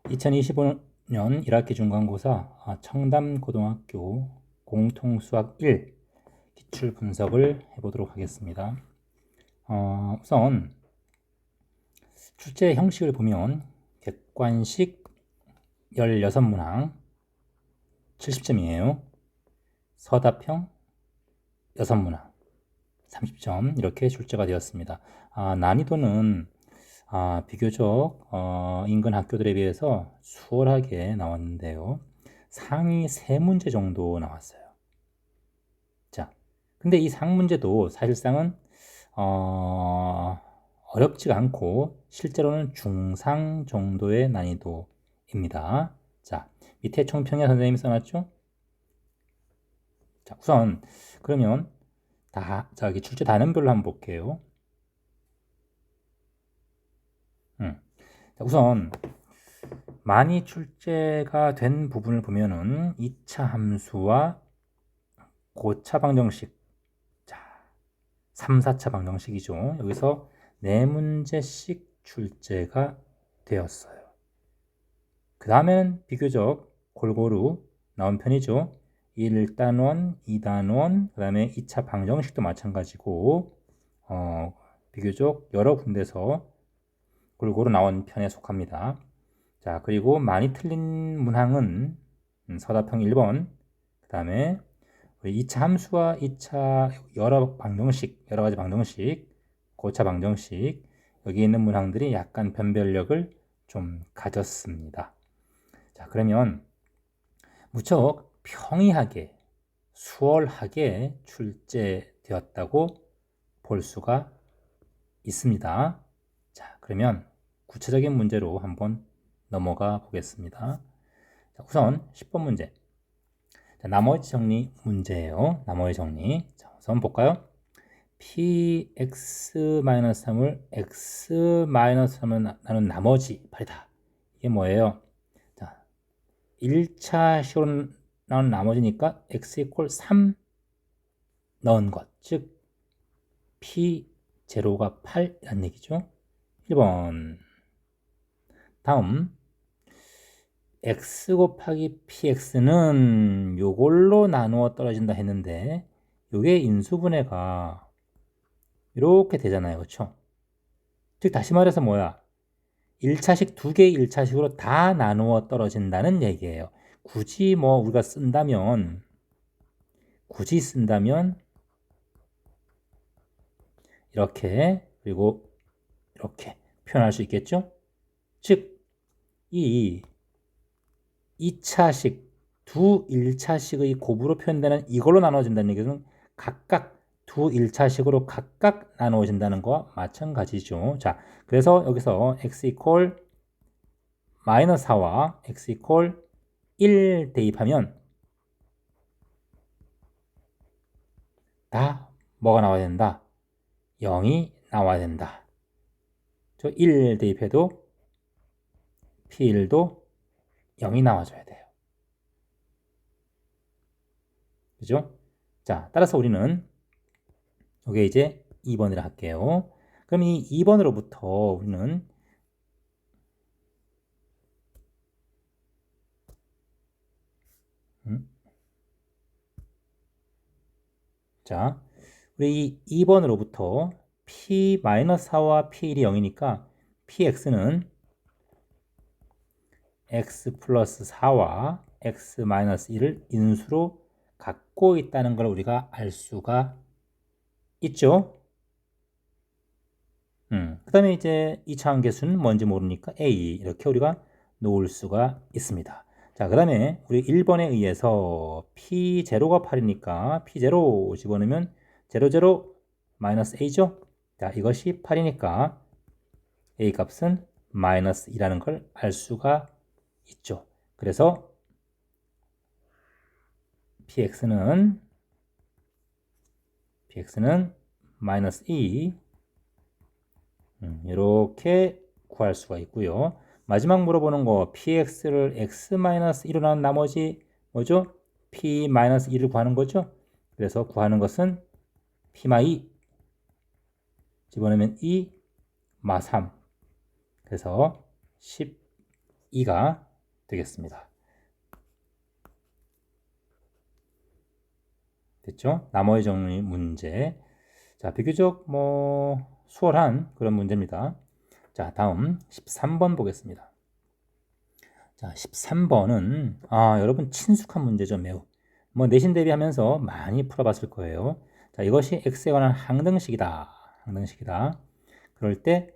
2025년 1학기 중간고사 청담고등학교 공통수학 1 기출 분석을 해보도록 하겠습니다. 우선 출제 형식을 보면 객관식 16문항 70점이에요. 서답형 6문항 30점 이렇게 출제가 되었습니다. 난이도는 비교적 인근 학교들에 비해서 수월하게 나왔는데요. 상위 3문제 정도 나왔어요. 자, 근데 이 상문제도 사실상은 어렵지가 않고 실제로는 중상 정도의 난이도입니다. 자, 밑에 총평에 선생님이 써놨죠? 자, 우선 그러면 여기 출제 단원별로 한번 볼게요. 우선 많이 출제가 된 부분을 보면은 2차 함수와 고차 방정식, 자, 3, 4차 방정식이죠. 여기서 4문제씩 출제가 되었어요. 그 다음에는 비교적 골고루 나온 편이죠. 1단원, 2단원, 그 다음에 2차 방정식도 마찬가지고 비교적 여러 군데서 골고루 나온 편에 속합니다. 자, 그리고 많이 틀린 문항은 서답형 1번, 그 다음에 2차 함수와 2차 여러 가지 방정식, 고차 방정식, 여기 있는 문항들이 약간 변별력을 좀 가졌습니다. 자, 그러면 무척 평이하게, 수월하게 출제되었다고 볼 수가 있습니다. 자, 그러면 구체적인 문제로 한번 넘어가 보겠습니다. 자, 우선 10번 문제. 자, 나머지 정리 문제예요. 나머지 정리. 자, 우선 볼까요? px-3을 x-3을 나눈 나머지 8이다. 이게 뭐예요? 자, 1차 식으로 나눈 나머지니까 x = 3 넣은 것. 즉 p0가 8이란 얘기죠. 1번. 다음 x 곱하기 px는 요걸로 나누어 떨어진다 했는데 요게 인수분해가 이렇게 되잖아요. 그렇죠? 즉 다시 말해서 뭐야? 1차식 두 개의 1차식으로 다 나누어 떨어진다는 얘기예요. 굳이 우리가 쓴다면 이렇게 그리고 이렇게 표현할 수 있겠죠? 즉 이 2차식, 두 1차식의 곱으로 표현되는 이걸로 나눠진다는 얘기는 각각 두 1차식으로 각각 나누어진다는 거와 마찬가지죠. 자, 그래서 여기서 x = -4와 x = 1 대입하면 다 뭐가 나와야 된다? 0이 나와야 된다. 저 1 대입해도 p1도 0이 나와줘야 돼요. 그죠? 자, 따라서 우리는 이게 이제 2번이라 할게요. 그럼 이 2번으로부터 우리는 자, 우리 이 2번으로부터 p-4와 p1이 0이니까 px는 x 플러스 4와 x 마이너스 1을 인수로 갖고 있다는 걸 우리가 알 수가 있죠. 그 다음에 이제 2차 함계수는 뭔지 모르니까 a 이렇게 우리가 놓을 수가 있습니다. 자, 그 다음에 우리 1번에 의해서 p0가 8이니까 p0 집어넣으면 00 마이너스 a죠. 자, 이것이 8이니까 a 값은 마이너스 2라는 걸 알 수가 있죠. 그래서 px는 마이너스 2 이렇게 구할 수가 있고요. 마지막 물어보는 거 px를 x-1로 나눈 나머지 뭐죠? p-2를 구하는 거죠. 그래서 구하는 것은 p-2 집어넣으면 2 마 3 그래서 2가 되겠습니다. 됐죠? 나머지 정리 문제. 자, 비교적 수월한 그런 문제입니다. 자, 다음 13번 보겠습니다. 자, 13번은 여러분 친숙한 문제죠, 매우. 내신 대비하면서 많이 풀어봤을 거예요. 자, 이것이 x에 관한 항등식이다. 항등식이다. 그럴 때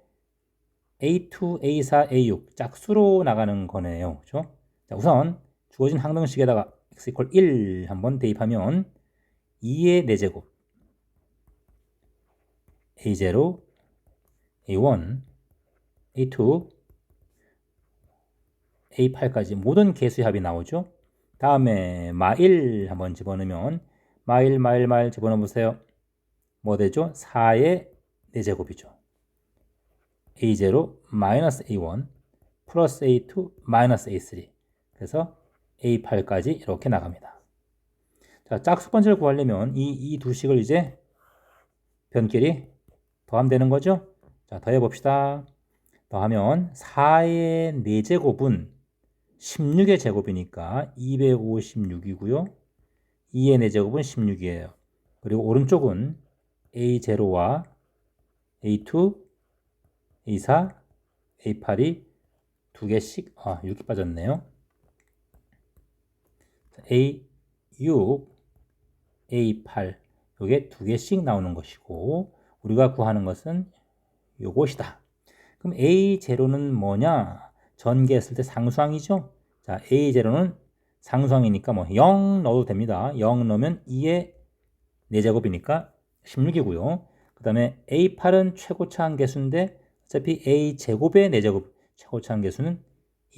A2, A4, A6 짝수로 나가는 거네요. 그죠? 자, 우선 주어진 항등식에다가 x 이퀄 1 한번 대입하면 2의 4제곱 A0, A1, A2, A8까지 모든 개수의 합이 나오죠. 다음에 마1 한번 집어넣으면 마1 집어넣어 보세요. 뭐 되죠? 4의 4제곱이죠. A0 마이너스 A1 플러스 A2 마이너스 A3 그래서 A8까지 이렇게 나갑니다. 자, 짝수 번째를 구하려면 이 두 식을 이제 변끼리 더하면 거죠. 자, 더해 봅시다. 더하면 4의 4제곱은 16의 제곱이니까 256이고요. 2의 4제곱은 16이에요. 그리고 오른쪽은 A0와 A2, A4, A8이 두 개씩 6이 빠졌네요. A6, A8 이게 두 개씩 나오는 것이고 우리가 구하는 것은 요것이다. 그럼 A0는 뭐냐? 전개했을 때 상수항이죠. 자, A0는 상수항이니까 0 넣어도 됩니다. 0 넣으면 2의 4제곱이니까 16이고요. 그 다음에 A8은 최고차 한계수인데 어차피 A제곱의 4제곱 최고차 한계수는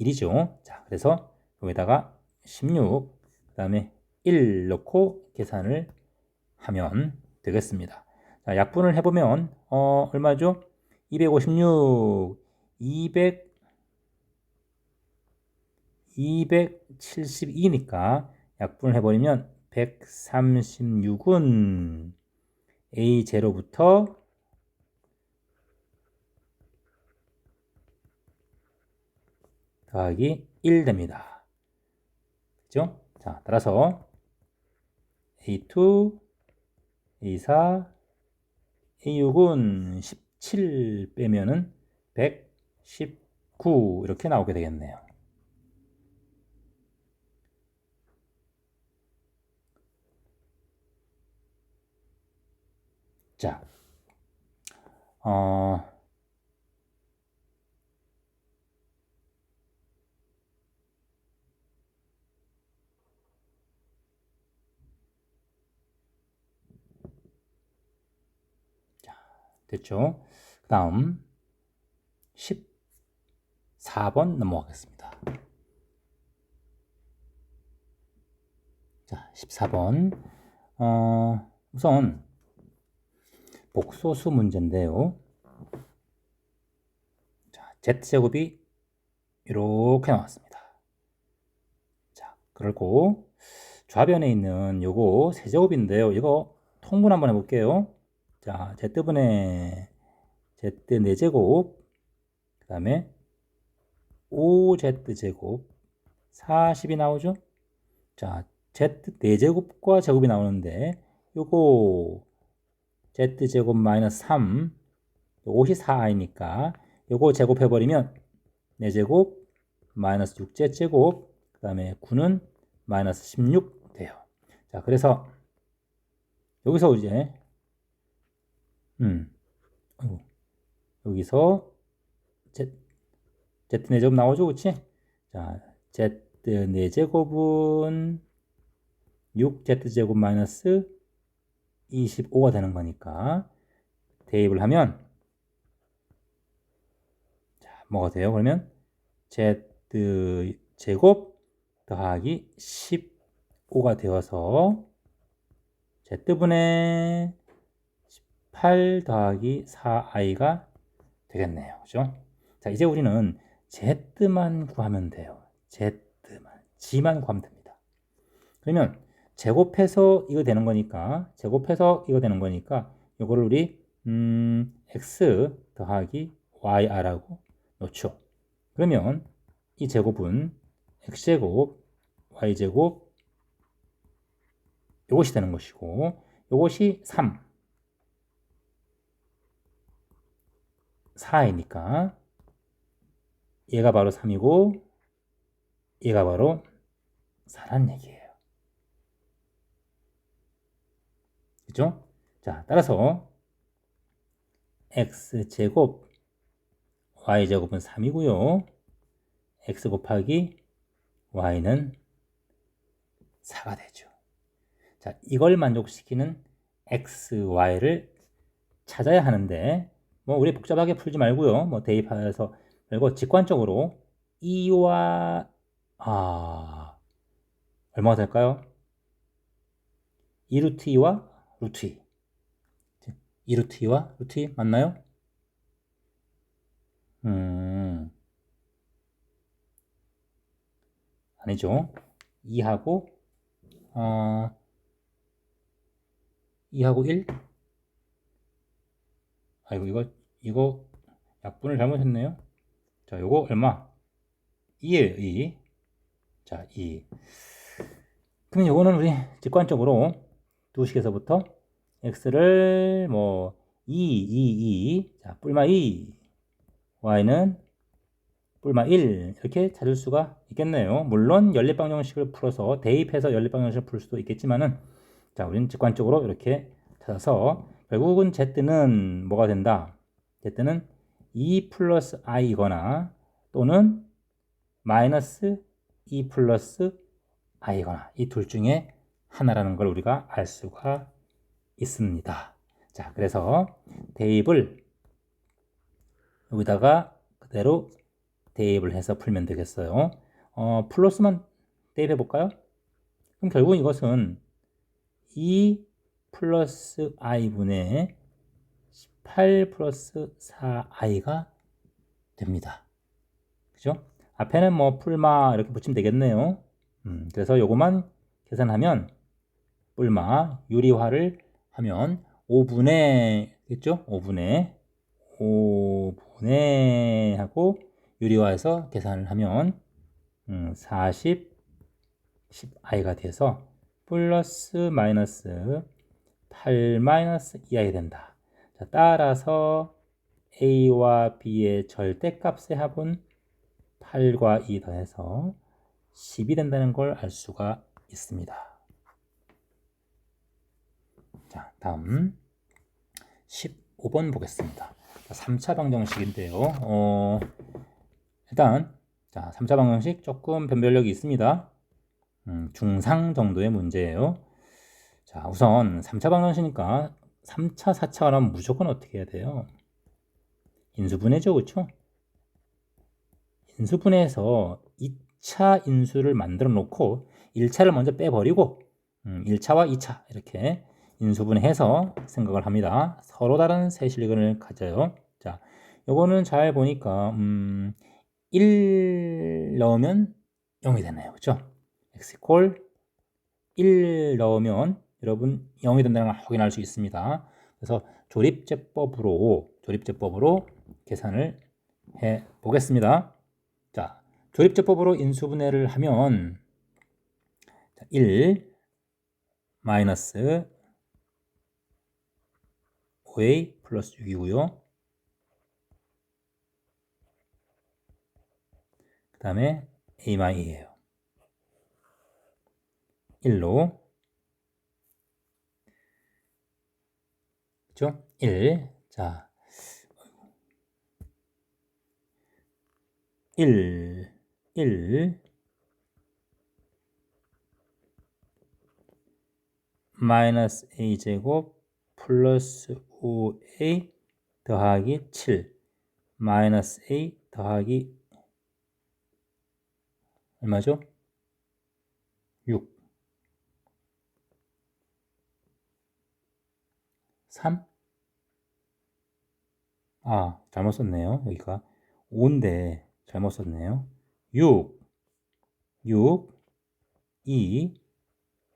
1이죠. 자, 그래서 여기다가 16, 그 다음에 1 넣고 계산을 하면 되겠습니다. 자, 약분을 해보면 얼마죠? 256, 272니까 약분을 해버리면 136은 A0부터 더하기 1 됩니다. 그죠? 자, 따라서 A2, A4, A6은 17 빼면은 119 이렇게 나오게 되겠네요. 자, 됐죠? 그 다음 14번 넘어가겠습니다. 자, 14번 우선 복소수 문제인데요. 자, Z제곱이 이렇게 나왔습니다. 자, 그리고 좌변에 있는 요거 세제곱인데요. 이거 통분 한번 해볼게요. 자, Z분의 Z 4제곱 그 다음에 5Z제곱 40이 나오죠. 자, Z 4제곱과 제곱이 나오는데 요거 Z제곱 마이너스 3 옷이 4i니까 요거 제곱해버리면 4제곱 마이너스 6Z제곱 그 다음에 9는 마이너스 16 돼요. 자, 그래서 여기서 이제 여기서 Z 4제곱 나오죠, 그치? 자, Z 4제곱은 6Z제곱 마이너스 25가 되는 거니까 대입을 하면 자, 뭐가 돼요? 그러면 Z제곱 더하기 15가 되어서 Z분의 18 더하기 4i가 되겠네요. 그죠? 자, 이제 우리는 Z만 구하면 돼요. G만 구하면 됩니다. 그러면 제곱해서 이거 되는 거니까 이거를 우리 X 더하기 YR하고 놓죠. 그러면 이 제곱은 x제곱, y제곱 이것이 되는 것이고 이것이 3, 4이니까 얘가 바로 3이고 얘가 바로 4라는 얘기예요. 그죠? 자, 따라서 x제곱, y제곱은 3이고요. x 곱하기 y는 4가 되죠. 자, 이걸 만족시키는 x, y를 찾아야 하는데 뭐 우리 복잡하게 풀지 말고요. 뭐 대입해서 그리고 직관적으로 2와 얼마가 될까요? 2루트 2와 루트 2. 2루트 2와 루트 2 맞나요? 아니죠. 2하고 2하고 1? 아이고 이거 약분을 잘못했네요. 자, 요거 얼마? 2예요, 2. 자, 2. 그럼 요거는 우리 직관적으로 두식에서부터 x를 뭐 2. 자, 뿔마 2. y는 뿔마 1 이렇게 찾을 수가 있겠네요. 물론 연립방정식을 풀어서 대입해서 연립방정식을 풀 수도 있겠지만은 자, 우리는 직관적으로 이렇게 찾아서 결국은 z는 뭐가 된다? z는 2 플러스 i거나 또는 마이너스 2 플러스 i거나 이 둘 중에 하나라는 걸 우리가 알 수가 있습니다. 자, 그래서 대입을 여기다가 그대로 대입을 해서 풀면 되겠어요. 플러스만 대입해 볼까요? 그럼 결국 이것은 2 플러스 i분의 18 플러스 4i가 됩니다. 그죠? 앞에는 뭐 풀마 이렇게 붙이면 되겠네요. 그래서 요거만 계산하면 뿔마 유리화를 하면 5분의 겠죠? 5분의 하고 유리화해서 계산을 하면 40 10i가 돼서 플러스 마이너스 8 마이너스 2i 된다. 자, 따라서 a와 b의 절대값의 합은 8과 2 더해서 10이 된다는 걸 알 수가 있습니다. 자, 다음 15번 보겠습니다. 3차 방정식인데요. 일단 자, 3차 방정식 조금 변별력이 있습니다. 중상 정도의 문제예요. 자, 우선 3차 방정식이니까 3차, 4차가 나오면 무조건 어떻게 해야 돼요? 인수분해죠, 그렇죠? 인수분해해서 2차 인수를 만들어 놓고 1차를 먼저 빼버리고 1차와 2차 이렇게 인수분해해서 생각을 합니다. 서로 다른 세실근을 가져요. 자, 요거는 잘 보니까 1 넣으면 0이 되네요. 그렇죠? x 콜 1 넣으면 여러분 0이 된다는 걸 확인할 수 있습니다. 그래서 조립제법으로 계산을 해 보겠습니다. 자, 조립제법으로 인수분해를 하면 1 마이너스 5a 플러스 6이고요. 그 다음에 a-2예요. 1로 그렇죠? 1. 자, 1 마이너스 a제곱 플러스 5a 더하기 7 마이너스 a 더하기 얼마죠? 6 3 잘못 썼네요. 여기가 5인데 잘못 썼네요. 6 2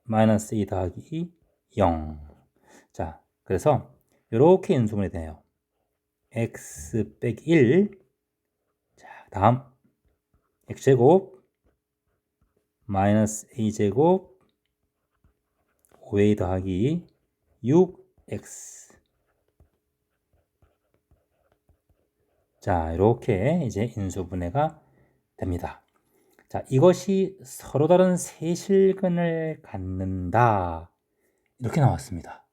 마이너스 2 더하기 0. 자, 그래서 이렇게 인수분해 돼요. x 빼기 1. 자, 다음 x제곱 마이너스 a제곱 5a 더하기 6x. 자, 이렇게 이제 인수분해가 됩니다. 자, 이것이 서로 다른 세실근을 갖는다. 이렇게 나왔습니다.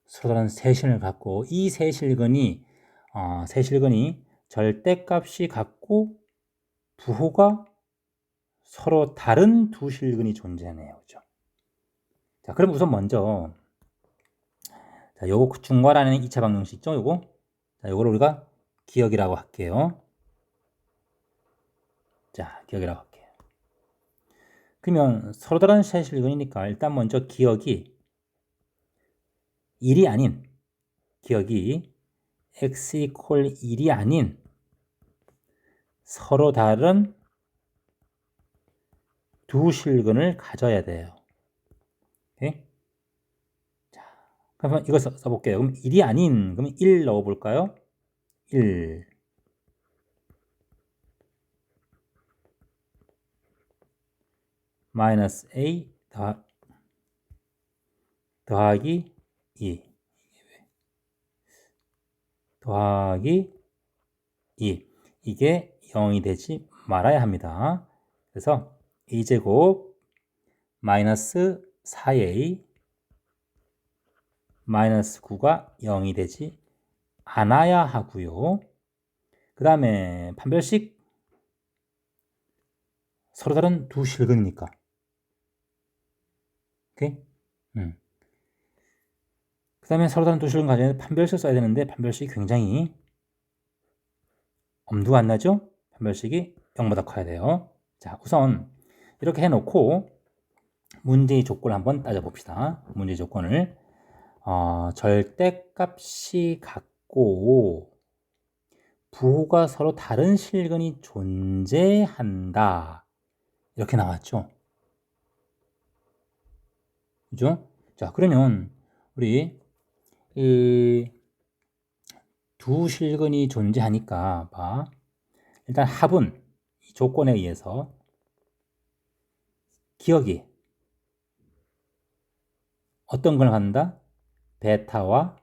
서로 다른 세실근을 갖고 이 세실근이 절대값이 같고 부호가 서로 다른 두 실근이 존재하네요. 그죠? 자, 그럼 우선 먼저 자, 요거 중괄하는 2차 방정식 있죠? 요거. 자, 요거를 우리가 기억이라고 할게요. 자, 기억이라고 할게요. 그러면 서로 다른 세실근이니까 일단 먼저 기억이 1이 아닌 기억이 x 이퀄 1이 아닌 서로 다른 두 실근을 가져야 돼요. 오케이? 자, 그러면 이거 써볼게요. 그럼 1이 아닌, 그러면 1 넣어볼까요? 1. 마이너스 a 더하기 2 더하기 2. 이게 0이 되지 말아야 합니다. 그래서 a제곱 마이너스 4a 마이너스 9가 0이 되지 않아야 하고요. 그 다음에 판별식 서로 다른 두 실근이니까. 오케이? 그 다음에 서로 다른 두 실근 가지고 판별식 써야 되는데 판별식이 굉장히 엄두가 안 나죠? 판별식이 0보다 커야 돼요. 자, 우선 이렇게 해놓고 문제의 조건을 한번 따져봅시다. 문제의 조건을 절대값이 같고 부호가 서로 다른 실근이 존재한다. 이렇게 나왔죠. 그죠? 자, 그러면 우리 이 두 실근이 존재하니까 봐. 일단 합은 이 조건에 의해서 기억이 어떤 걸 갖는다? 베타와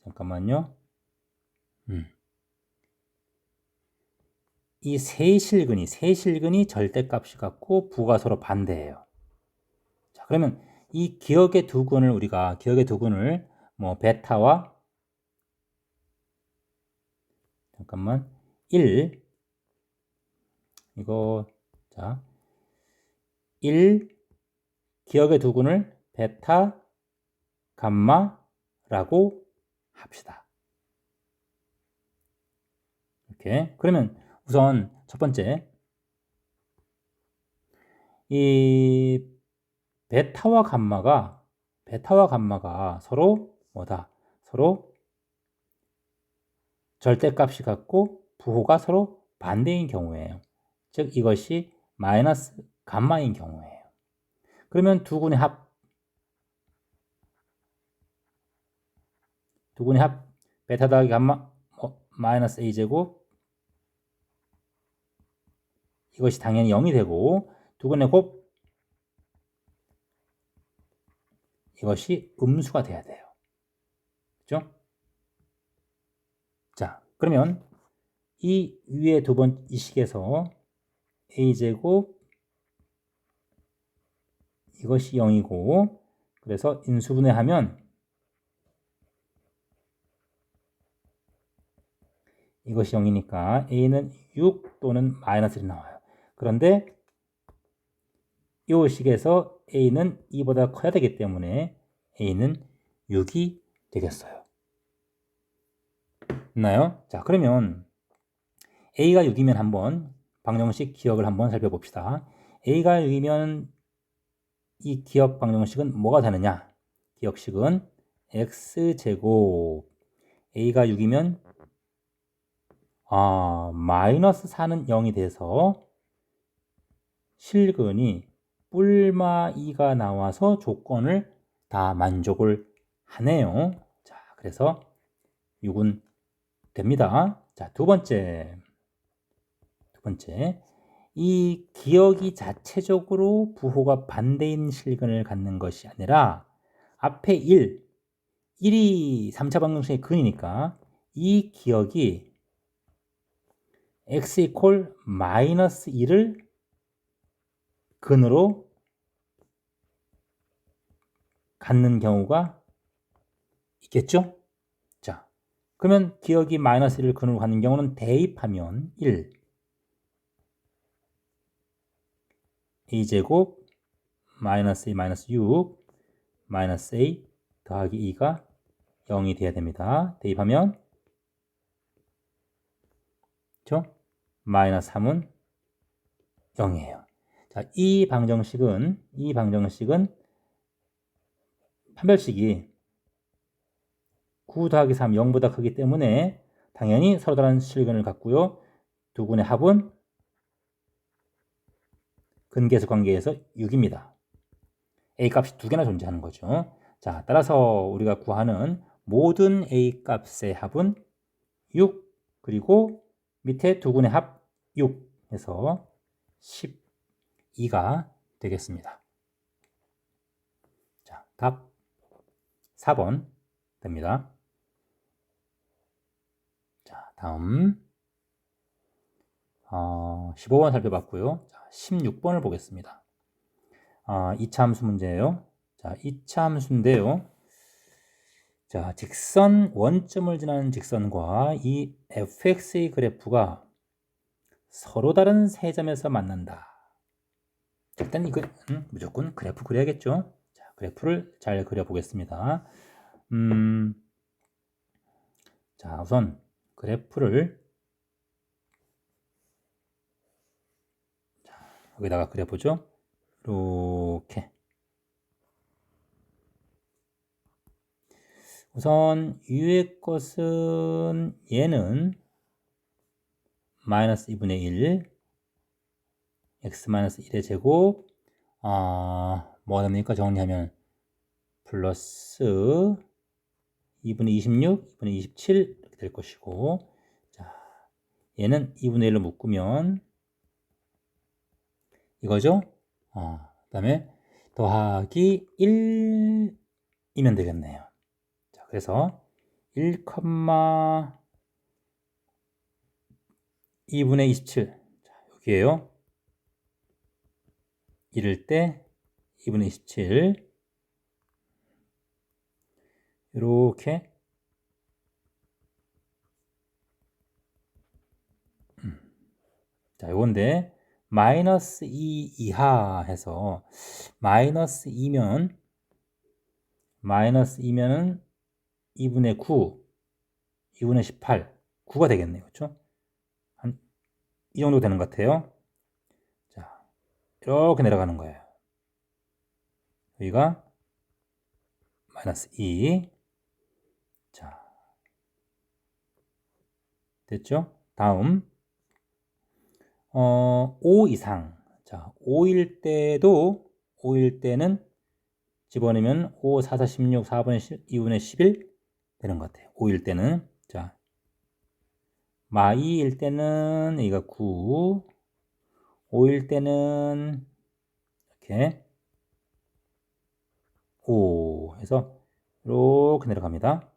잠깐만요. 이 세 실근이 절대값이 같고 부가 서로 반대예요. 자, 그러면 이 기억의 두 근을 우리가 뭐 베타와 1 이거 자 1 기억의 두 근을 베타 감마라고 합시다. 이렇게. 그러면 우선 첫 번째 이 베타와 감마가 서로 뭐다? 서로 절대값이 같고 부호가 서로 반대인 경우예요. 즉 이것이 마이너스 감마인 경우예요. 그러면 두 근의 합 베타 더하기 감마 마이너스 a제곱 이것이 당연히 0이 되고 두 근의 곱 이것이 음수가 돼야 돼요. 그렇죠? 자, 그러면 이 위에 이 식에서 a제곱 이것이 0이고 그래서 인수분해하면 이것이 0이니까 a는 6 또는 마이너스 1이 나와요. 그런데 이 식에서 a는 2보다 커야 되기 때문에 a는 6이 되겠어요. 있나요? 자, 그러면 a가 6이면 한번 방정식 기억을 한번 살펴봅시다. a가 6이면 이 기억 방정식은 뭐가 되느냐? 기억식은 x제곱 a가 6이면 마이너스 4는 0이 돼서 실근이 뿔마 2가 나와서 조건을 다 만족을 하네요. 자, 그래서 6은 됩니다. 자, 두 번째. 이 기억이 자체적으로 부호가 반대인 실근을 갖는 것이 아니라 앞에 1이 3차 방정식의 근이니까 이 기억이 x 이퀄 마이너스 1을 근으로 갖는 경우가 있겠죠? 자, 그러면 기억이 마이너스 1을 근으로 갖는 경우는 대입하면 1 a제곱 마이너스 2 마이너스 6 마이너스 a 더하기 2가 0이 돼야 됩니다. 대입하면 그렇죠? 마이너스 3은 0이에요. 자, 이 방정식은 판별식이 9 더하기 3 0보다 크기 때문에 당연히 서로 다른 실근을 갖고요. 두 군의 합은 근계수 관계에서 6입니다. a 값이 두 개나 존재하는 거죠. 자, 따라서 우리가 구하는 모든 a 값의 합은 6 그리고 밑에 두 군의 합 6 해서 12가 되겠습니다. 자, 답 4번 됩니다. 자, 다음 15번 살펴봤고요. 자, 16번을 보겠습니다. 2차 함수 문제예요. 자, 2차 함수인데요. 자, 직선 원점을 지나는 직선과 이 fx의 그래프가 서로 다른 세 점에서 만난다. 일단 이거 무조건 그래프 그려야겠죠. 자, 그래프를 잘 그려보겠습니다. 자, 우선 그래프를 자, 여기다가 그려보죠. 이렇게 우선 위의 것은 얘는 마이너스 2분의 1 x 마이너스 1의 제곱 뭐가 됩니까? 정리하면 플러스 2분의 26, 2분의 27 이렇게 될 것이고, 자, 얘는 2분의 1로 묶으면 이거죠? 그 다음에 더하기 1이면 되겠네요. 자, 그래서 1, 2분의 27. 자, 여기에요. 이럴 때 2분의 27. 이렇게 자, 요건데 마이너스 2 이하 해서 마이너스 2면은 2분의 9, 2분의 18, 9가 되겠네요. 그렇죠? 한 이 정도 되는 것 같아요. 자, 이렇게 내려가는 거예요. 여기가 마이너스 2. 자, 됐죠? 다음 5 이상. 자, 5일 때는 집어넣으면 5, 4, 4, 16, 4분의 10, 2분의 11 되는 것 같아요. 5일 때는. 자, 마2일 때는 여기가 9, 5일 때는 이렇게 5 해서 이렇게 내려갑니다.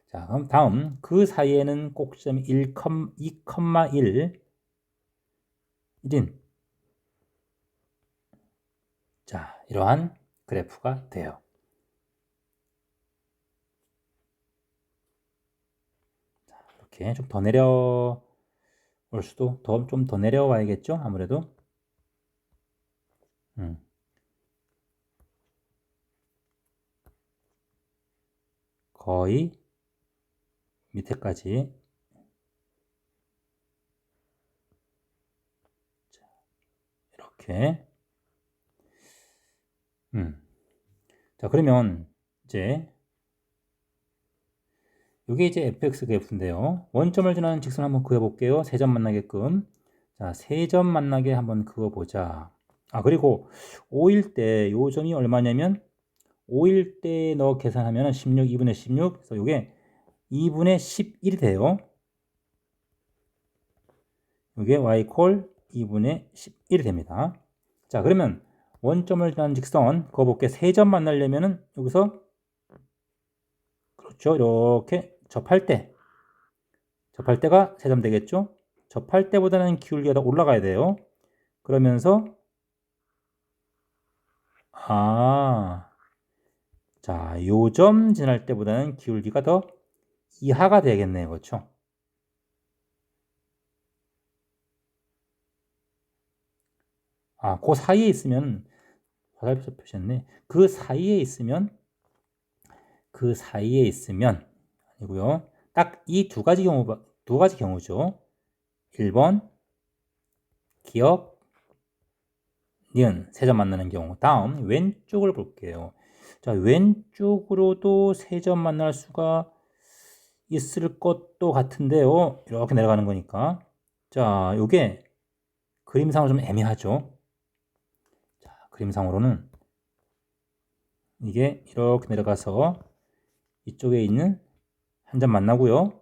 자, 그럼 다음 그 사이에는 꼭지점이 2,1인 자, 이러한 그래프가 돼요. 자, 이렇게 좀 더 내려올 수도 좀 더 내려와야겠죠? 아무래도 거의 밑에까지 자, 이렇게 자, 그러면 이제 이게 이제 fx 그래프인데요. 원점을 지나는 직선 한번 그어볼게요. 세 점 만나게끔. 자, 세 점 만나게 한번 그어보자. 그리고 5일 때 요 점이 얼마냐면 5일 때 너 계산하면 16, 2분의 16. 그래서 이게 2분의 11이 돼요. 이게 y 콜 2분의 11이 됩니다. 자, 그러면 원점을 지나는 직선 거볼게. 세 점 만나려면은 여기서 그렇죠. 이렇게 접할 때가 세 점 되겠죠. 접할 때보다는 기울기가 더 올라가야 돼요. 그러면서 자, 요 점 지날 때보다는 기울기가 더 이하가 되겠네요. 그렇죠? 그 사이에 있으면 화살표 표시했네. 그 사이에 있으면 아니고요. 딱 이 두 가지 경우죠. 1번 기억, 니은 세 점 만나는 경우. 다음 왼쪽을 볼게요. 자, 왼쪽으로도 세 점 만날 수가 있을 것도 같은데요. 이렇게 내려가는 거니까. 자, 요게 그림상으로 좀 애매하죠. 자, 그림상으로는 이게 이렇게 내려가서 이쪽에 있는 한 점 만나고요.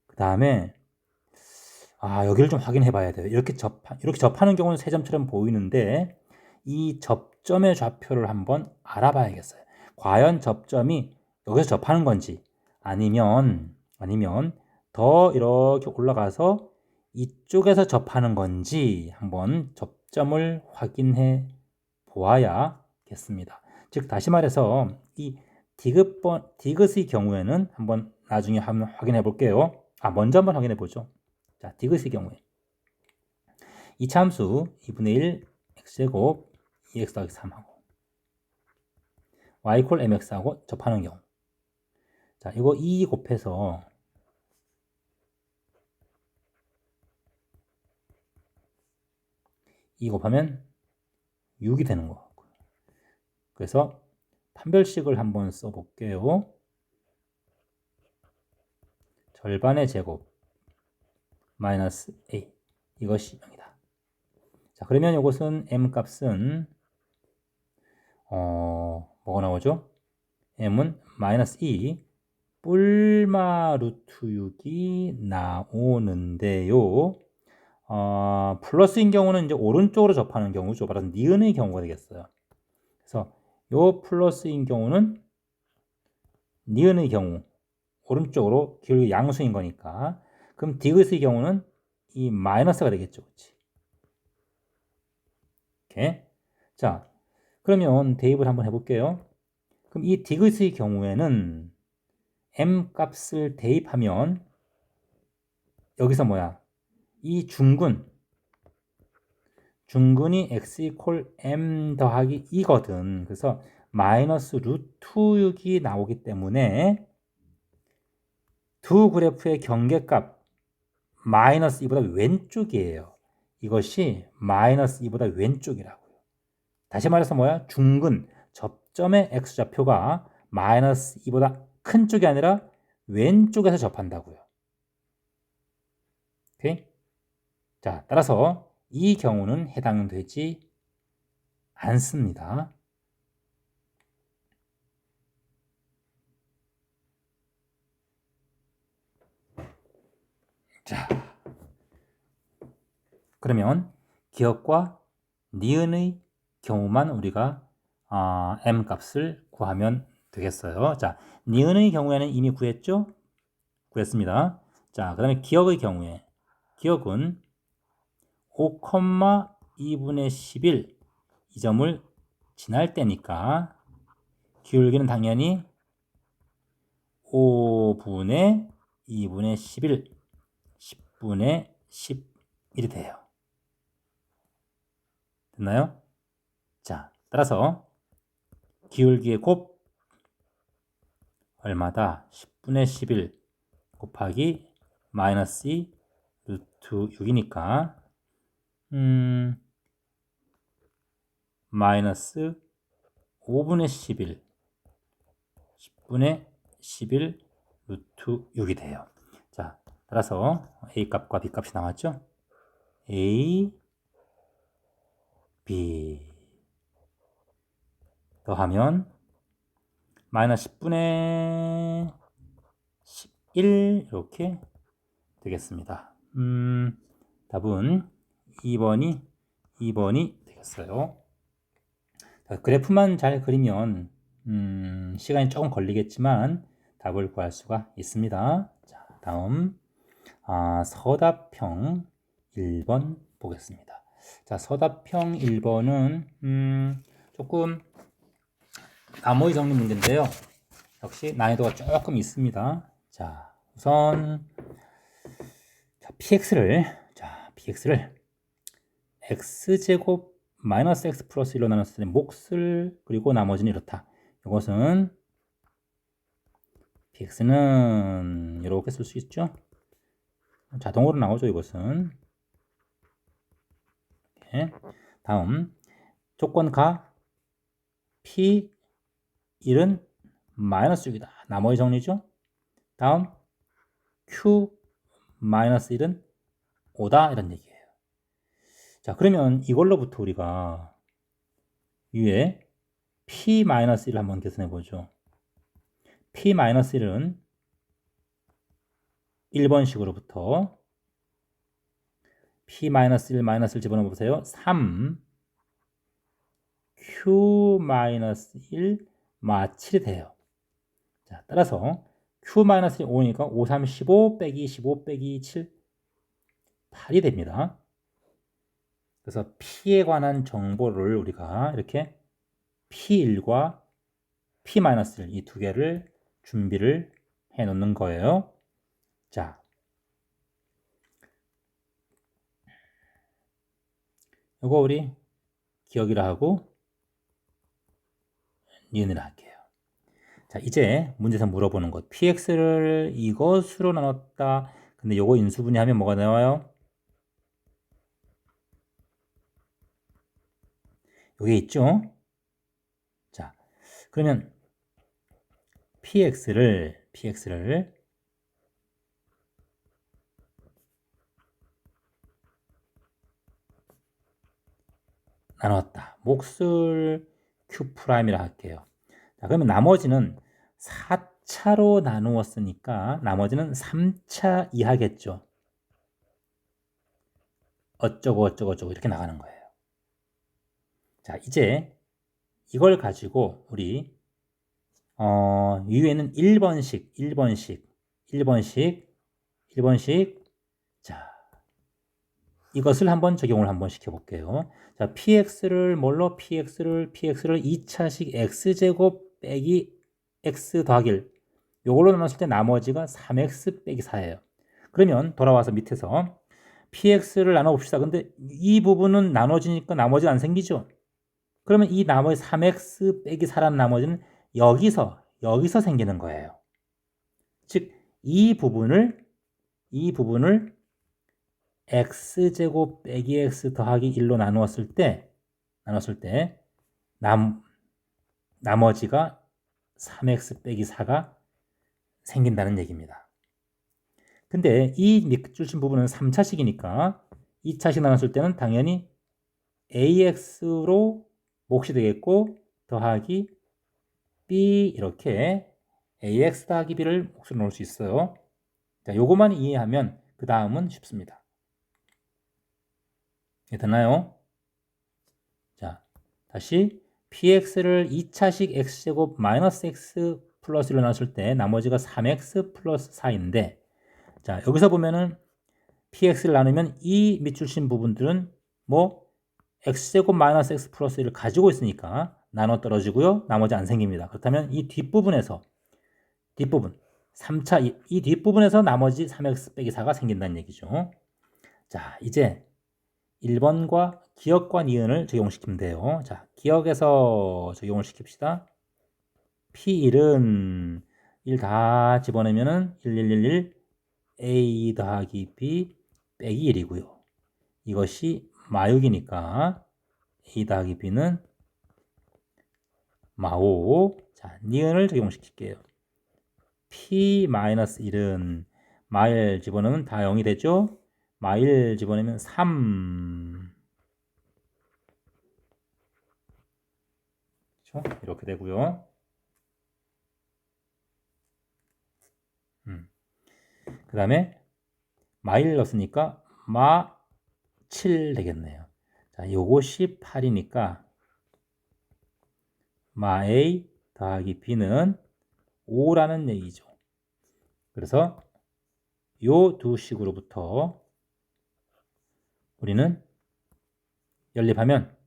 그 다음에 여기를 좀 확인해 봐야 돼요. 이렇게 접하는 경우는 세 점처럼 보이는데 이 접점의 좌표를 한번 알아봐야겠어요. 과연 접점이 여기서 접하는 건지 아니면 더 이렇게 올라가서 이쪽에서 접하는 건지 한번 접점을 확인해 보아야겠습니다. 즉 다시 말해서 이 디귿의 경우에는 한번 나중에 한번 확인해 볼게요. 먼저 한번 확인해 보죠. 자, 디귿의 경우에 이차함수 2분의 1 x제곱 2x 더하기 3하고 y 콜 mx하고 접하는 경우. 자, 이거 2 곱해서 2 곱하면 6이 되는 거 같고요. 그래서 판별식을 한번 써볼게요. 절반의 제곱 마이너스 a 이것이 0이다. 자, 그러면 이것은 m 값은 뭐가 나오죠? m은 마이너스 2 뿔마 루트 6이 나오는데요. 플러스인 경우는 이제 오른쪽으로 접하는 경우죠. 바로 니은의 경우가 되겠어요. 그래서 요 플러스인 경우는 니은의 경우 오른쪽으로 기울기 양수인 거니까 그럼 디귿의 경우는 이 마이너스가 되겠죠. 그렇지? 이렇게. 자, 그러면 대입을 한번 해볼게요. 그럼 이 디귿의 경우에는 m 값을 대입하면 여기서 뭐야? 이 중근이 x 이퀄 m 더하기 2거든. 그래서 마이너스 루트 6이 나오기 때문에 두 그래프의 경계값 마이너스 2보다 왼쪽이에요. 이것이 마이너스 2보다 왼쪽이라고요. 다시 말해서 뭐야? 중근, 접점의 x좌표가 마이너스 2보다 큰 쪽이 아니라 왼쪽에서 접한다고요. 오케이? 자, 따라서 이 경우는 해당되지 않습니다. 자, 그러면 기억과 니은의 경우만 우리가 m 값을 구하면 되겠어요. 자, 니은의 경우에는 이미 구했습니다. 자, 그 다음에 기억의 경우에 기억은 5,2분의 11 이 점을 지날 때니까 기울기는 당연히 5분의 2분의 11 10분의 11이 돼요. 됐나요? 자, 따라서 기울기의 곱 얼마다? 10분의 11 곱하기 마이너스 2 루트 6이니까 마이너스 5분의 11 10분의 11 루트 6이 돼요. 자, 따라서 a 값과 b 값이 나왔죠? a, b 더하면 마이너스 10분의 11 이렇게 되겠습니다. 답은 2번이 되겠어요. 자, 그래프만 잘 그리면 시간이 조금 걸리겠지만 답을 구할 수가 있습니다. 자, 다음 서답형 1번 보겠습니다. 자, 서답형 1번은 조금 나머지 정리 문제인데요. 역시 난이도가 조금 있습니다. 자, 우선 px를 x제곱 마이너스 x 플러스 1로 나눴을 때 몫을 그리고 나머지는 이렇다. 이것은 px는 이렇게 쓸 수 있죠. 자동으로 나오죠. 이것은. 이렇게. 다음 조건 가 p1은 마이너스 6이다. 나머지 정리죠. 다음 q-1은 5다. 이런 얘기예요. 자, 그러면 이걸로부터 우리가 위에 p-1을 한번 계산해 보죠. p-1은 1번식으로부터 p-1 마이너스를 집어넣어 보세요. 3 q-1 마 7이 돼요. 자, 따라서 q-1이 5니까 5, 3, 15 빼기 15 빼기 7 8이 됩니다. 그래서 p에 관한 정보를 우리가 이렇게 p1과 p-1 이 두 개를 준비를 해 놓는 거예요. 자, 이거 우리 기억이라 하고 니은이라 할게요. 자, 이제 문제에서 물어보는 것. px를 이것으로 나눴다. 근데 요거 인수분해하면 뭐가 나와요? 요게 있죠? 자, 그러면 px를 나눴다. 몫을 q'이라 할게요. 자, 그러면 나머지는 4차로 나누었으니까 나머지는 3차 이하겠죠. 어쩌고 이렇게 나가는 거예요. 자, 이제 이걸 가지고 우리 위에는 1번씩 자, 이것을 한번 적용을 한번 시켜볼게요. 자, px를 2차식 x제곱 빼기 x 더하기 1 요걸로 나눴을 때 나머지가 3x 빼기 4예요. 그러면 돌아와서 밑에서 px를 나눠봅시다. 근데 이 부분은 나눠지니까 나머지가 안 생기죠. 그러면 이 나머지 3x 빼기 4라는 나머지는 여기서 생기는 거예요. 즉 이 부분을 x제곱 빼기 x 더하기 1로 나누었을 때 나머지가 3x 빼기 4가 생긴다는 얘기입니다. 근데 이 밑줄친 부분은 3차식이니까 2차식 나눴을 때는 당연히 ax로 몫이 되겠고 더하기 b 이렇게 ax 더하기 b를 몫으로 넣을 수 있어요. 자, 요거만 이해하면 그 다음은 쉽습니다. 됐나요? 자, 다시 px를 2차식 x제곱 마이너스 x 플러스 1로 나눴을 때 나머지가 3x 플러스 4인데 자, 여기서 보면은 px를 나누면 이 밑줄친 부분들은 뭐 x제곱 마이너스 x 플러스 1을 가지고 있으니까 나눠 떨어지고요. 나머지 안 생깁니다. 그렇다면 이 뒷부분 3차 이 뒷부분에서 나머지 3x 빼기 4가 생긴다는 얘기죠. 자, 이제 1번과 기억과 니은을 적용시키면 돼요. 자, 기억에서 적용을 시킵시다. P1은 1 다 집어내면은 1111 A 더하기 B 빼기 1이고요. 이것이 마육이니까 A 더하기 B는 마5. 자, 니은을 적용시킬게요. P-1은 마일 집어넣으면 다 0이 되죠? 마일 집어넣으면 3. 그렇죠? 이렇게 되고요. 그 다음에 마일 넣었으니까 마 7 되겠네요. 자, 요것이 8이니까 마 A 더하기 B는 5라는 얘기죠. 그래서 요 두 식으로부터 우리는 연립하면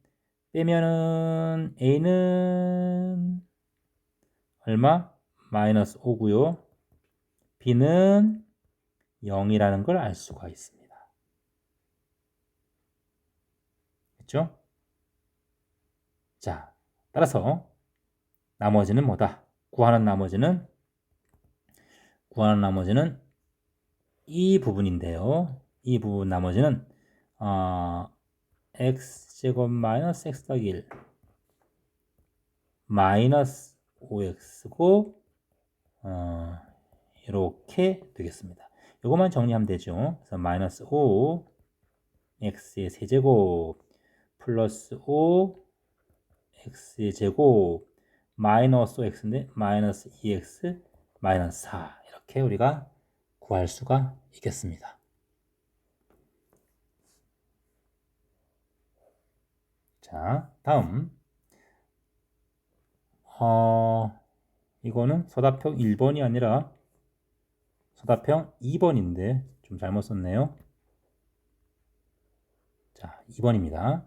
빼면은 A는 얼마? 마이너스 5고요. B는 0이라는 걸 알 수가 있습니다. 됐죠? 자, 따라서 나머지는 뭐다? 구하는 나머지는 이 부분인데요. 이 부분 나머지는 x제곱 마이너스 x 더하기 1 마이너스 5x고 이렇게 되겠습니다. 이것만 정리하면 되죠. 그래서 마이너스 5 x의 세제곱 플러스 5 x의 제곱 마이너스 5x인데 마이너스 2x 마이너스 4 이렇게 우리가 구할 수가 있겠습니다. 자, 다음 이거는 서답형 1번이 아니라 서답형 2번인데 좀 잘못 썼네요. 자, 2번입니다.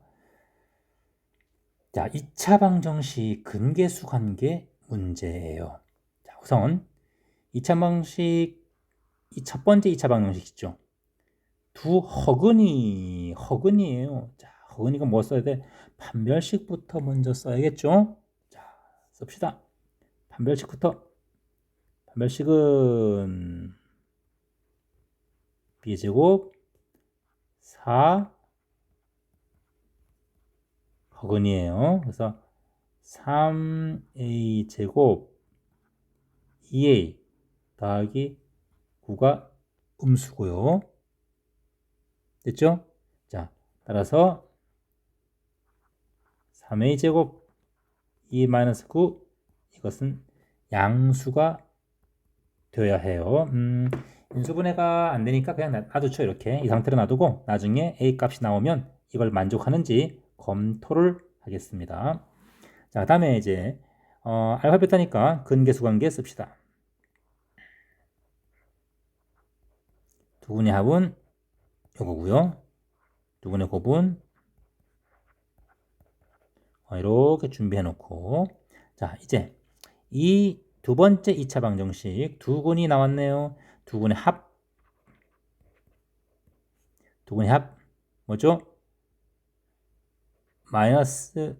자, 2차 방정식 근계수 관계 문제예요. 자, 우선 2차 방식 첫 번째 2차 방정식 있죠. 두 허근이에요. 자, 허근이가 뭐 써야 돼? 판별식부터 먼저 써야겠죠? 자, 씁시다. 판별식은 b제곱 4 허근이에요. 그래서 3a 제곱 2a 더하기 9가 음수고요. 됐죠? 자, 따라서 3a 제곱 2-9 이것은 양수가 되어야 해요. 인수분해가 안 되니까 그냥 놔두죠. 이렇게 이 상태로 놔두고 나중에 a 값이 나오면 이걸 만족하는지 검토를 하겠습니다. 자, 다음에 이제 알파 베타니까 근계수 관계 씁시다. 두 분의 합은 요거고요. 두 분의 곱은 이렇게 준비해 놓고 자, 이제 이 두 번째 2차 방정식 두 근이 나왔네요. 두 근의 합 뭐죠? 마이너스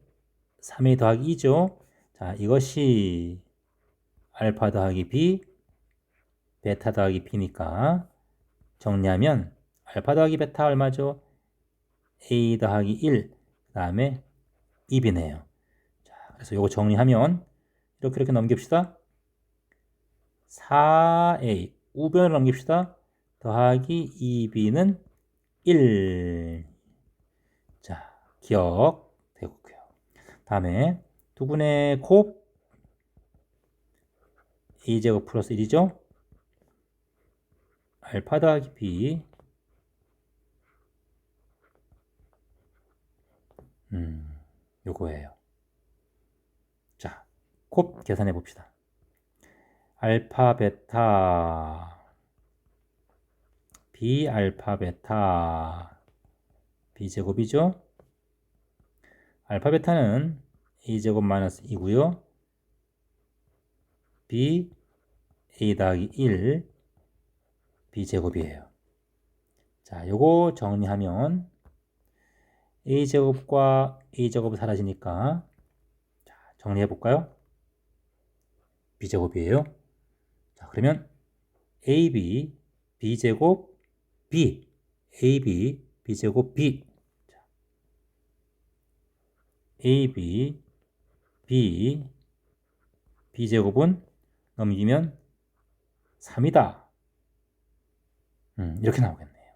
3a 더하기 2죠. 자, 이것이 알파 더하기 b, 베타 더하기 b니까 정리하면 알파 더하기 베타 얼마죠? a 더하기 1, 그 다음에 2b네요. 자, 그래서 이거 정리하면 이렇게 넘깁시다. 4a 우변을 넘깁시다. 더하기 2b는 1. 자, 기억되고요. 다음에 두 분의 곱 a제곱 플러스 1이죠. 알파 더하기 b 요거예요. 자, 곱 계산해 봅시다. 알파 베타 b 알파 베타 b제곱이죠. 알파 베타는 a제곱 마이너스 2고요. b a 더하기 1 b제곱이에요. 자, 요거 정리하면 a제곱과 a제곱이 사라지니까 자, 정리해 볼까요? b제곱이에요. 자, 그러면 ab b제곱 b ab b제곱 b 자, ab b b제곱은 넘기면 3이다. 이렇게 나오겠네요.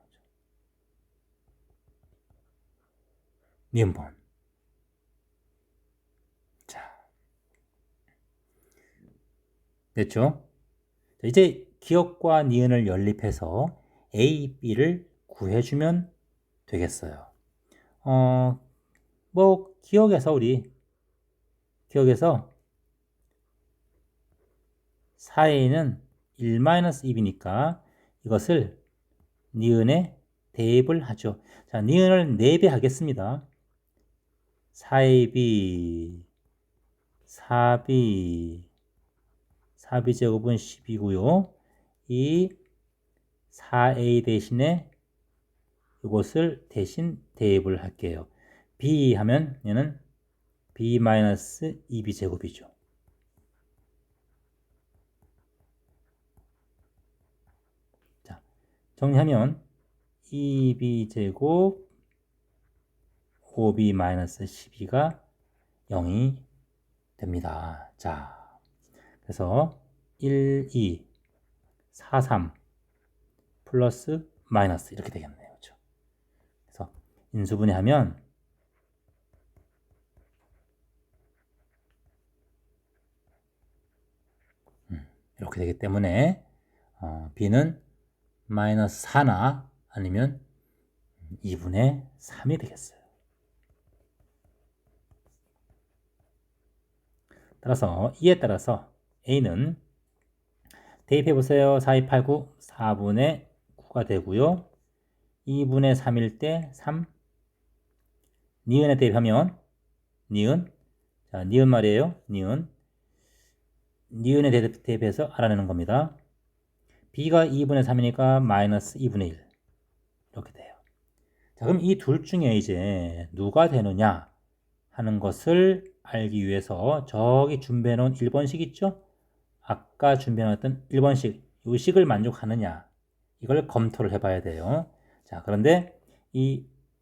니은번. 자, 됐죠? 자, 이제 기억과 니은을 연립해서 A, B를 구해주면 되겠어요. 뭐 기억에서 4a는 1-2이니까 이것을 니은에 대입을 하죠. 자, 니은을 4배 하겠습니다. 4ab 4b 제곱은 10이고요. 이 4a 대신에 이것을 대신 대입을 할게요. b 하면 얘는 b-2b 제곱이죠. 자, 정리하면 2b 제곱 5b-12가 0이 됩니다. 자, 그래서 1, 2, 4, 3 플러스 마이너스 이렇게 되겠네요. 그렇죠? 그래서 인수분해하면 이렇게 되기 때문에 b는 마이너스 4나 아니면 2분의 3이 되겠어요. 따라서 이에 따라서 a는 대입해보세요. 4, 2, 8, 9 4분의 9가 되고요. 2분의 3일 때 3 니은에 대입하면 니은 자 니은 말이에요. 니은에 대입해서 알아내는 겁니다. b가 2분의 3이니까 마이너스 2분의 1 이렇게 돼요. 자, 그럼 이 둘 중에 이제 누가 되느냐 하는 것을 알기 위해서 저기 준비해 놓은 1번식 있죠? 아까 준비해 놨던 1번식 이 식을 만족하느냐 이걸 검토를 해봐야 돼요. 자, 그런데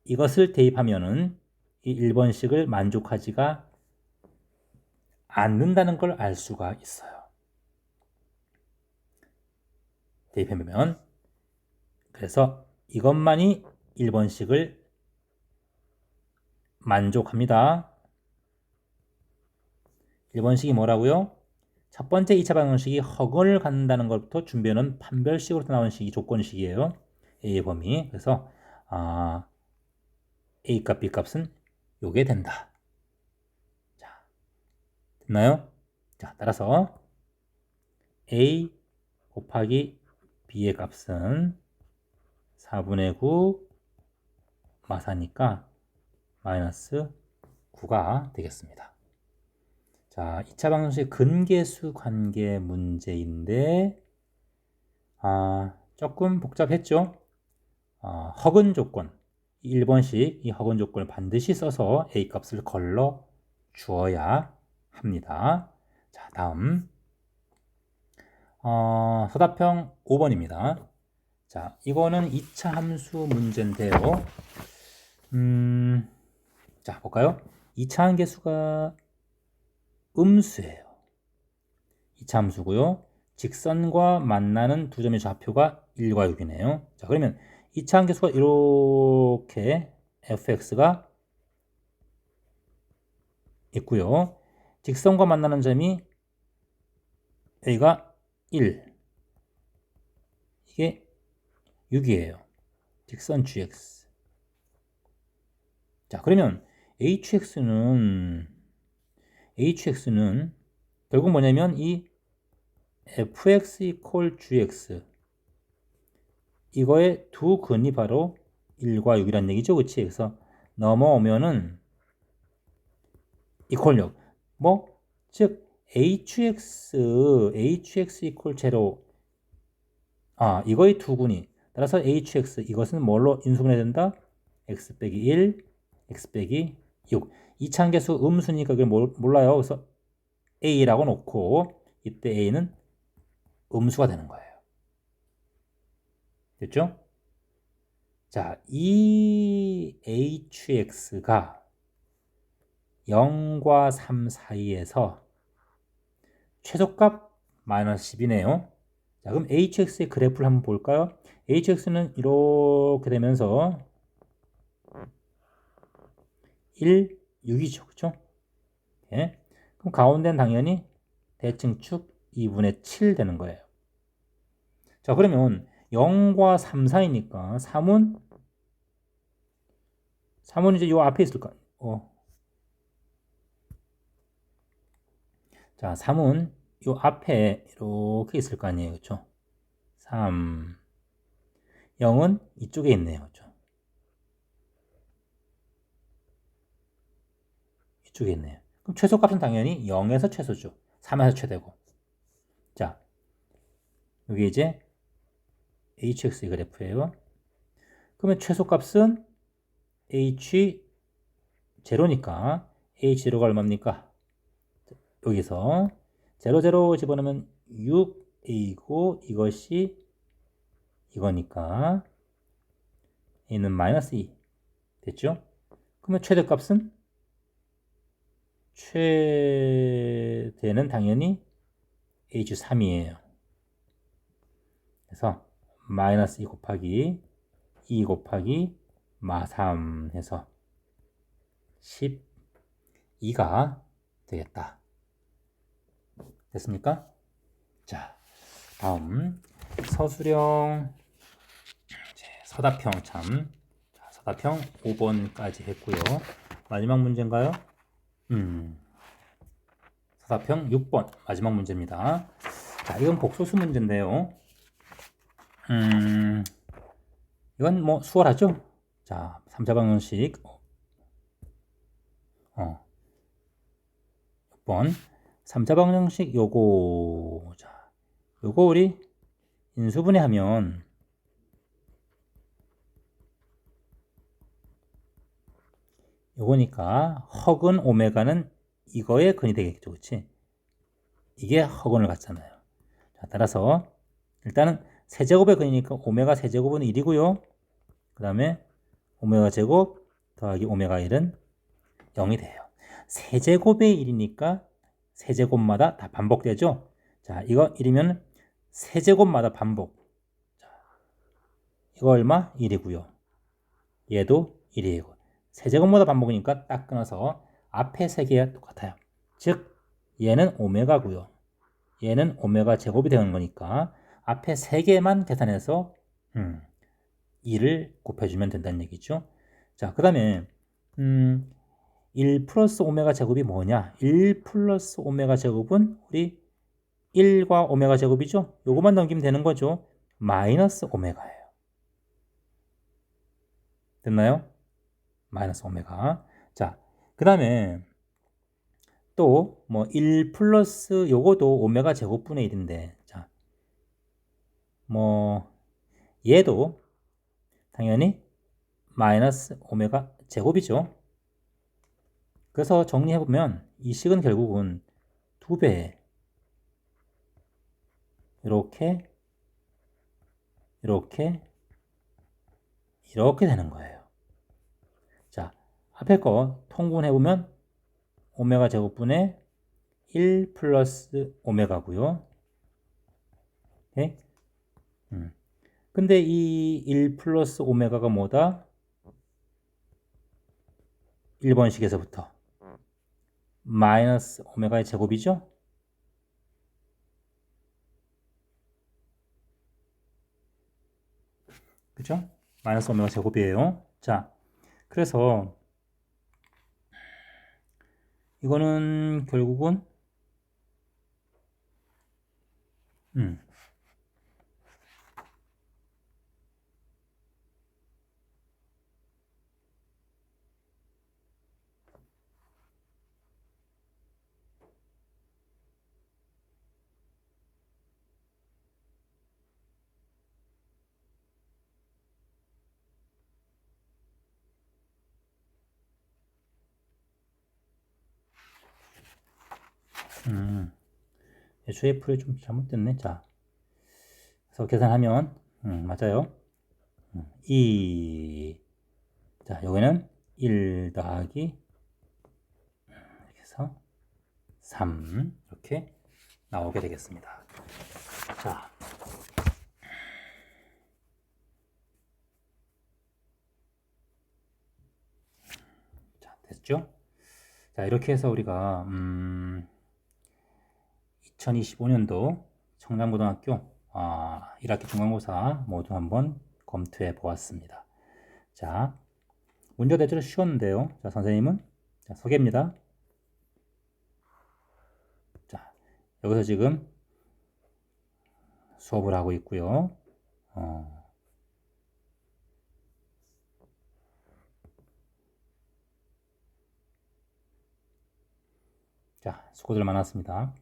이것을 대입하면은 이 1번식을 만족하지가 않는다는 걸 알 수가 있어요. 대입해보면 그래서 이것만이 1번식을 만족합니다. 1번식이 뭐라고요? 첫 번째 2차 방정식이 허근을 갖는다는 것부터 준비해놓은 판별식으로 나온 식이 조건식이에요. A의 범위. 그래서 A 값, B 값은 요게 된다. 자, 됐나요? 자, 따라서 A 곱하기 B의 값은 4분의 9 마사니까 마이너스 9가 되겠습니다. 자, 2차 방정식 근계수 관계 문제인데 조금 복잡했죠? 허근 조건 1번식 이 허근 조건을 반드시 써서 A 값을 걸러 주어야 합니다. 자, 다음 서답형 5번입니다. 자, 이거는 2차 함수 문제인데요. 자, 볼까요? 2차 함계수가 음수예요. 2차 함수고요. 직선과 만나는 두 점의 좌표가 1과 6이네요. 자, 그러면 2차 함계수가 이렇게 fx가 있고요. 직선과 만나는 점이 a가 1 이게 6이에요. 직선 gx. 자, 그러면 hx는 결국 뭐냐면 이 fx equal gx 이거의 두 근이 바로 1과 6이란 얘기죠. 그치? 그래서 넘어오면은 equal 6 즉 hx equal 0 이거의 두 근이 따라서 hx 이것은 뭘로 인수분해 된다? x 빼기 1 x 빼기 6 이차함계수 음수니까 그걸 몰라요. 그래서 a라고 놓고 이때 a는 음수가 되는 거예요. 됐죠? 자, 이 hx가 0과 3 사이에서 최소값 마이너스 10이네요. 자, 그럼 hx의 그래프를 한번 볼까요? hx는 이렇게 되면서 1, 6이죠. 그렇죠? 예. 그럼 가운데는 당연히 대칭축 2분의 7 되는 거예요. 자, 그러면 0과 3 사이니까 3은 3은 이제 요 앞에 있을 거. 자, 3은 요 앞에 이렇게 있을 거 아니에요. 그렇죠? 3. 0은 이쪽에 있네요. 그렇죠? 이쪽에 있네요. 그럼 최소값은 당연히 0에서 최소죠. 3에서 최대고. 자, 여기 이제 hx의 그래프예요. 그러면 최소값은 h 제로니까 h0가 얼마입니까? 여기서 0 집어넣으면 6a고 이것이 이거니까 a는 마이너스 2 됐죠? 그러면 최대값은 최대는 당연히 h3이에요. 그래서 마이너스 2 곱하기 2 곱하기 마3 해서 12가 되겠다. 됐습니까? 자, 다음 서술형 서답형 참 서답형 5번까지 했고요. 마지막 문제인가요? 서답형 6번 마지막 문제입니다. 자, 이건 복소수 문제인데요. 이건 뭐 수월하죠? 자, 3차 방정식 6번 3차 방정식 요거 자, 요거 우리 인수분해하면 요거니까 허근 오메가는 이거의 근이 되겠죠. 그치? 이게 허근을 갖잖아요. 자, 따라서 일단은 세제곱의 근이니까 오메가 세제곱은 1이고요. 그 다음에 오메가 제곱 더하기 오메가 1은 0이 돼요. 세제곱의 1이니까 세제곱마다 다 반복되죠. 자, 이거 1이면 세제곱마다 반복. 자, 이거 얼마? 1이고요. 얘도 1이고. 세제곱마다 반복이니까 딱 끊어서 앞에 세 개가 똑같아요. 즉 얘는 오메가고요. 얘는 오메가 제곱이 되는 거니까 앞에 세 개만 계산해서 2를 곱해주면 된다는 얘기죠. 자, 그 다음에 1 플러스 오메가 제곱이 뭐냐? 1 플러스 오메가 제곱은 우리 1과 오메가 제곱이죠? 요것만 넘기면 되는 거죠. 마이너스 오메가예요. 됐나요? 마이너스 오메가. 자, 그 다음에 또 뭐 1 플러스 요거도 오메가 제곱분의 1인데 자, 뭐 얘도 당연히 마이너스 오메가 제곱이죠. 그래서 정리해보면 이 식은 결국은 2배 이렇게 이렇게 이렇게 되는 거예요. 자, 앞에 거 통분해보면 오메가 제곱분의 1 플러스 오메가고요. 오케이? 근데 이 1 플러스 오메가가 뭐다? 1번식에서부터 마이너스 오메가의 제곱이죠? 그죠? 마이너스 오메가 제곱이에요. 자, 그래서 이거는 결국은 음, 애초에 풀이 좀 잘못됐네. 자, 그래서 계산하면 맞아요. 2 자, 여기는 1 더하기 이렇게 해서 3 이렇게 나오게 되겠습니다. 자, 됐죠? 자, 이렇게 해서 우리가 2025년도 청담고등학교 1학기 중간고사 모두 한번 검토해 보았습니다. 자, 문제가 대체로 쉬웠는데요. 자, 선생님은 자, 소개입니다. 자, 여기서 지금 수업을 하고 있고요. 자, 수고들 많았습니다.